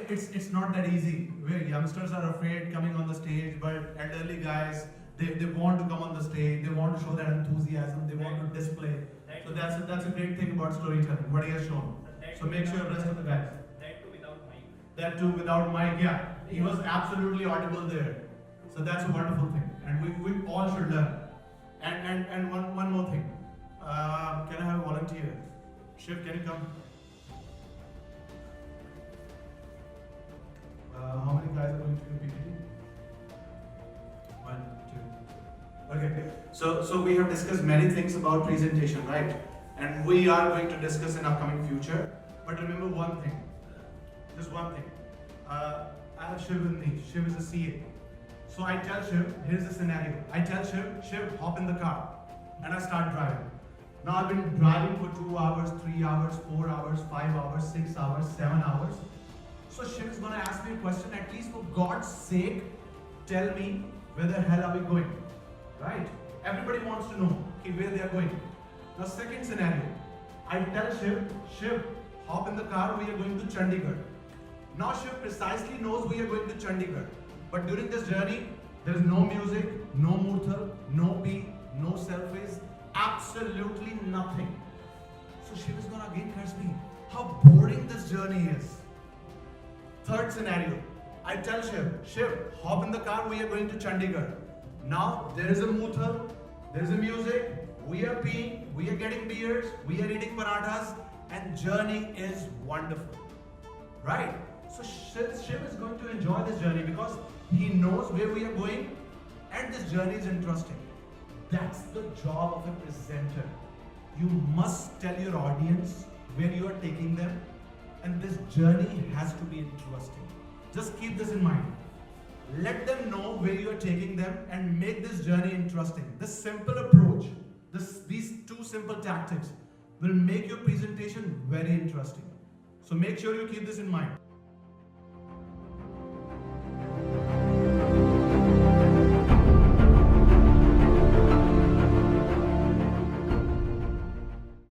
it's not that easy. Where youngsters are afraid coming on the stage, but elderly guys, they want to come on the stage. They want to show that enthusiasm. They want to display. So that's a great thing about storytelling. What he has shown. So make sure rest of the guys. That too without mic. That too without mic. Yeah, he was absolutely audible there. So that's a wonderful thing, and we all should learn. And one more thing. Can I have a volunteer? Shiv, can you come? How many guys are going to do PPT? 1, 2. Okay. So we have discussed many things about presentation, right? And we are going to discuss in upcoming future. But remember one thing. Just one thing. I have Shiv with me. Shiv is a CA. So I tell Shiv, here's the scenario. I tell Shiv, hop in the car. And I start driving. Now I've been driving for 2 hours, 3 hours, 4 hours, 5 hours, 6 hours, 7 hours. So Shiv is going to ask me a question, at least for God's sake, tell me where the hell are we going, right? Everybody wants to know where they are going. Now second scenario, I tell Shiv, hop in the car, we are going to Chandigarh. Now Shiv precisely knows we are going to Chandigarh. But during this journey, there is no music, no murthal, no beat, no selfies, absolutely nothing. So Shiv is going to again curse me. How boring this journey is. Third scenario, I tell Shiv, hop in the car, we are going to Chandigarh. Now there is a murthal, there is a music, we are peeing, we are getting beers, we are eating parathas, and journey is wonderful. Right? So Shiv is going to enjoy this journey because he knows where we are going and this journey is interesting. That's the job of a presenter. You must tell your audience where you are taking them, and this journey has to be interesting. Just keep this in mind. Let them know where you are taking them and make this journey interesting. This simple approach, these 2 simple tactics will make your presentation very interesting. So make sure you keep this in mind.